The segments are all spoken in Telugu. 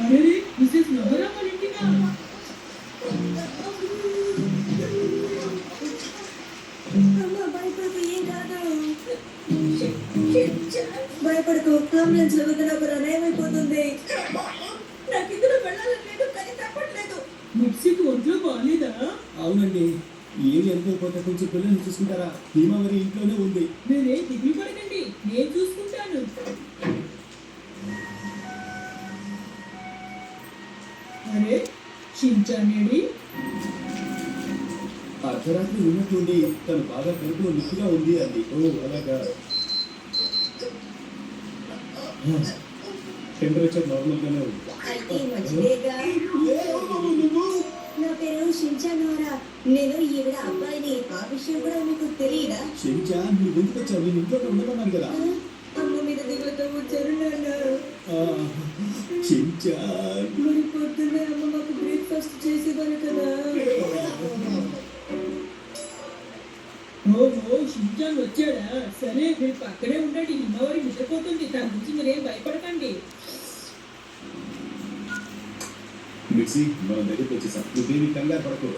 అరే మిసెస్ నవరా వాళ్ళ ఇంటికా? భయపడకు, అంబులెన్స్ లో నాకు నయమైపోతుంది. నాకు ఇందులో వెళ్ళాలలేదు కానీ తప్పట్లేదు. మిక్సీకి ఒంట్లో బాగాలేదా? అవునండి, ఏది వెళ్ళిపోతే కొంచెం పిల్లల్ని చూసుకుంటారా? భీమావరి ఇంట్లోనే ఉంది. మీరే దిగులు పడకండి, నేను చూసుకుంటాను. అరే షించానేడి? అర్ధరాత్రి ఉన్నట్టుండి తను బాగా కడుపులో నొప్పిగా ఉంది అంది. ఓ అలాగా. టెంపరేచర్ నార్మల్ గానే ఉంది. అయితే మంచిదేగా. నా పేరు షించానోరా. నేను ఈవిడ అబ్బాయిని. ఆ విషయం కూడా మీకు తెలియదా? షించా, నువ్వు ఎందుకు వచ్చావు? నేను ఇంట్లోనే ఉండమన్నాను కదా. అమ్మ మీద దిగుతూ వచ్చారు నాన్న. షించా, మరి పొద్దున్నే అమ్మ మాకు బ్రేక్ఫాస్ట్ చేసేవారు కదా. ఓహో షించాన్ వచ్చాడా? సరే మీరు పక్కనే ఉండండి, హిమవరి నిద్రపోతుంది, దాని గురించి మీరేం భయపడకండి. మిక్సీ మన దగ్గరికి వచ్చేసాం. నువ్వేమి కంగారు పడకు.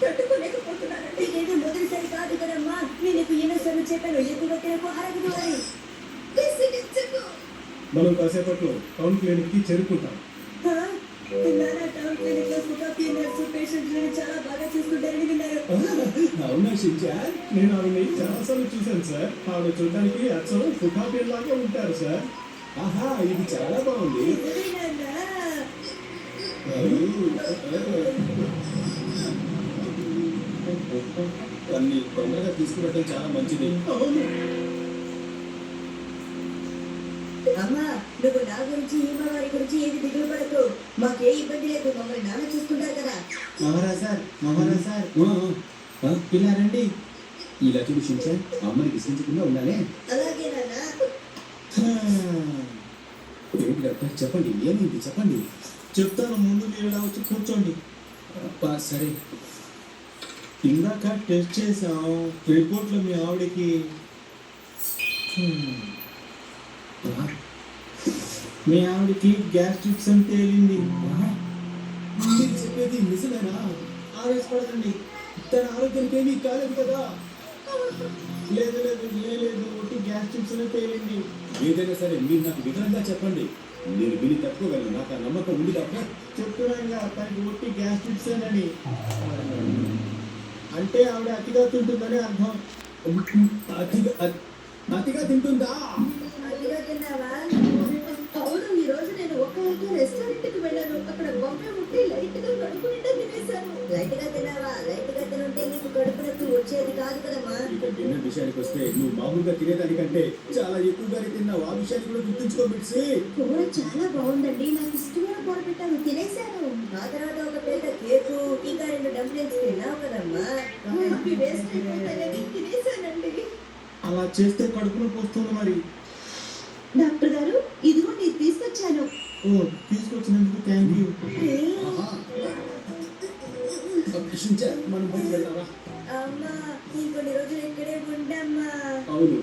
తట్టుకోలేకపోతున్నానండి. ఇదేదో మొదటిసారి కాదు కదమ్మా. నేను ఎన్నోసార్లు చెప్పాను ఎక్కువ అరగదు అని. మనం కాసేపట్లో టౌన్ క్లినిక్ కి చేరుకుంటాం. టౌన్ క్లినిక్ లో సుఖాపి నర్సు పేషెంట్లను చాలా బాగా చూసుకుంటారని విన్నారు. అవునా షించా? నేను ఆవిడని చాలాసార్లు చూశాను సార్. ఆవిడ చూడడానికి అచ్చం సుఖాపి లాగే ఉంటారు సార్. ఆహా, ఇది చాలా బాగుంది. అన్ని తొందరగా తీసుకురావడం చాలా మంచిది. అమ్మా, నువ్వు నా గురించి వారి గురించి ఏది దిగులు పడకు. మాకే ఇబ్బంది లేదు, మమ్మల్ని నాన్న చూసుకుంటారు కదా. మహారాజ్ సార్ ఇలా రండి. ఇలా చూడు షించా, అమ్మని విసిగించకుండా ఉండాలి. అలాగే నాన్న. ఏంటి డాక్టర్, చెప్పండి, ఏమైంది చెప్పండి. చెప్తాను, ముందు మీరు ఇలా వచ్చి కూర్చోండి. సరే. ఇందాక టెస్ట్ చేసాం, రిపోర్ట్లో మీ ఆవిడకి గ్యాస్ట్రిక్స్ అని తేలింది. మీరు చెప్పేది నిజమేనా? ఆవేశపడకండి, తన ఆరోగ్యానికి ఏమీ కాలేదు కదా? లేదు ఒట్టి గ్యాస్ట్రిక్స్ అని తేలింది. ఏదైనా సరే మీరు నాకు వివరంగా చెప్పండి, నేను విని తట్టుకోగలను. నాకు ఆ నమ్మకం ఉంది డాక్టర్. చెప్తున్నాగా తనకి ఒట్టి గ్యాస్ట్రిక్స్ అని. అంటే ఆవిడ అతిగా తింటుందని అర్థం. అతిగా తింటుందా? అదిగా తిన్నావా? అవును, ఈ రోజు నేను ఒక రెస్టారెంట్ కి వెళ్ళాను. అక్కడ బొమ్మ ఉంటే లైట్ గా కడుపు నిండా తినేశాను. లైట్ గా తిన్నావా? లైట్ గా తినుంటే నీకు కడుపు నొప్పి వచ్చేది కాదు కదమ్మా. ఇక డిన్నర్ విషయానికి వస్తే నువ్వు మామూలుగా తినేదానికంటే చాలా ఎక్కువగానే తిన్నావు. ఆ విషయాన్ని కూడా గుర్తుంచుకో మిక్సీ. కూర చాలా బాగుందండి, నాకు ఇష్టమైన కూర పెట్టాను, తినేశాను. ఆ తర్వాత ఒక పెద్ద కేకు, ఇంకా 2 డంప్లింగ్స్ తిన్నావు కదమ్మా. అవి వేస్ట్ అయిపోతాయని తినేశానండి. అలా చేస్తే కడుపు నొప్పి వస్తుంది మరి. డాక్టర్ గారు, ఇదిగో నేను తీసుకొచ్చాను. ఓ, తీసుకొచ్చినందుకు థ్యాంక్ యూ. షించా, మనం బయటికి వెళ్దామా? అమ్మా, ఇంకొన్ని రోజులు ఇక్కడే ఉండమ్మా. అవును,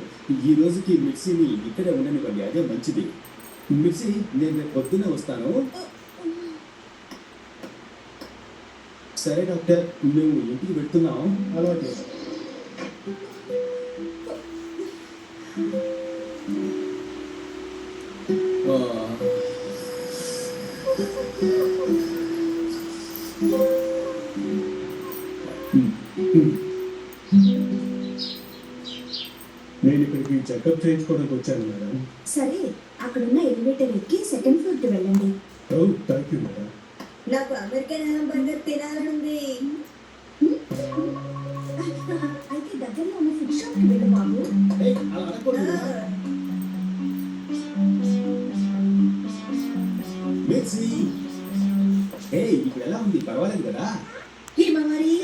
ఈ రోజుకి మిక్సీని ఇక్కడే ఉండనివ్వండి, అదే మంచిది. మిక్సీ, నేను రేపు పొద్దున్న వస్తాను. సరే డాక్టర్, మేము ఇంటికి వెళ్తున్నాం. అలాగే. నేను ఇక్కడికి చెకప్ చేయించుకోవడానికి వచ్చాను మేడం. సరే, అక్కడున్న ఎలివేటర్ ఎక్కి 2nd ఫ్లోర్ కి వెళ్ళండి. Thank you madam. నాకు అమెరికన్ హాంబర్గర్ తినాలనుంది. అయితే దగ్గరలో ఉన్న ఫుడ్ షాప్ కి వెళ్ళు బాబు. అలా అనకూడదు. మిక్సీ, ఇప్పుడు ఎలా ఉంది? పర్వాలేదు కదా? హిమవరి,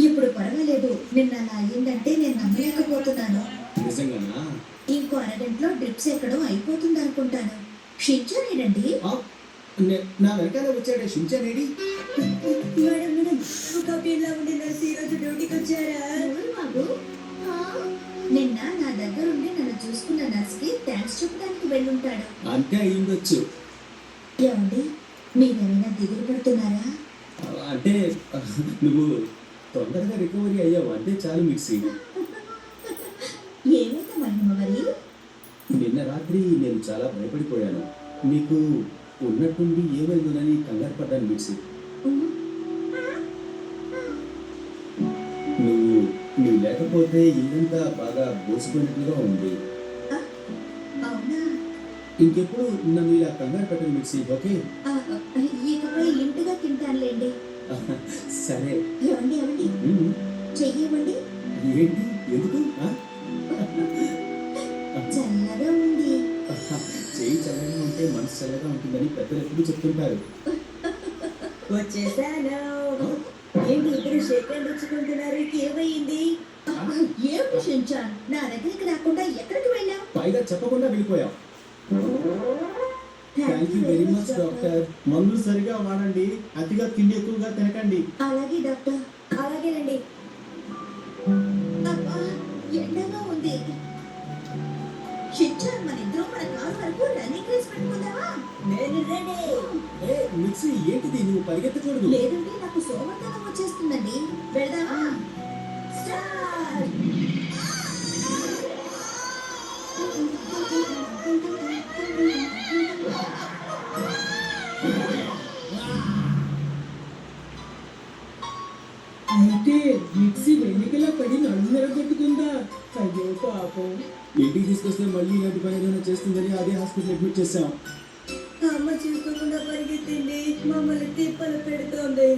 ఇప్పుడు పర్వాలేదు. నిన్న అలా అయిందంటే నేను నమ్మలేకపోతున్నాను. నిజంగానా? ఇంకో అరగంటలో డ్రిప్స్ ఎక్కడో అయిపోతుంది అనుకుంటాను. షించానేనండి. నా వెనకాల వచ్చాడే షించానేడి? మేడం, ఒక పిల్ల ఉండి నర్సు ఈరోజు డ్యూటీకి వచ్చారా? బాబు వెళ్ళుంటాడు. అంతే అయ్యుండొచ్చు. ఏమండి మీరేమైనా దిగులు పడుతున్నారా? అంటే నువ్వు తొందరగా రికవరీ అయ్యావు అంటే చాలు మిక్సీ. ఏమైంది మహిమ మరి? నిన్న రాత్రి నేను చాలా భయపడిపోయాను. నీకు ఉన్నట్టుండి ఏమైందోనని కంగారు పడ్డాను మిక్సీ. నువ్వు లేకపోతే ఇల్లంతా బాగా బోసిపోయినట్లుగా ఉంది. అవునా? ఇంకెప్పుడు నన్ను ఇలా కంగారు పెట్టను మిక్సీ, ఓకే? ఇకపై ఇంటిగా తింటానులేండి. సరే. ఏమండి ఏమండి చెయ్యమండి. ఏంటి ఎందుకు? చల్లగా ఉంది. చేయి చల్లగా ఉంటే మనసు చల్లగా ఉంటుందని పెద్దలు ఎప్పుడు చెప్తుంటారు. వచ్చేసాను. ఏంటి ఇద్దరు షేక్ హ్యాండ్ ఇచ్చుకుంటున్నారు? ఏమైంది? ఏమిటి షించాన్, నా దగ్గరికి రాకుండా ఎక్కడికి వెళ్ళావు? పైగా చెప్పకుండా వెళ్ళిపోయావు. Thank you very much doctor. మందులు సరిగా వాడండి, అతిగా తిండి ఎక్కువగా తినకండి. అలాగే డాక్టర్. అలాగేనండి. అబ్బా, ఎండగా ఉంది. షించాన్, మన ఇద్దరం మన కారు వరకు రన్నింగ్ రేస్ పెట్టుకుందామా? నేను రెడీ. ఏ మిక్సీ, ఏంటిది? నువ్వు పరిగెత్తకూడదు. లేదంటే నాకు సోమర్తనం వచ్చేస్తుందండి. వెళ్దామా? స్టార్ట్. అయితే మిక్సీ వెన్నికలా పడి నడుము నిరగొట్టుకుందా? అయ్యో పాపం. ఇంటికి తీసుకొస్తే మళ్ళీ ఇలాంటి పని ఏదైనా చేస్తుందని అదే హాస్పిటల్ అడ్మిట్ చేశాం. అమ్మ చూసుకోకుండా పరిగెత్తింది, మమ్మల్ని తిప్పలు పెడుతోంది.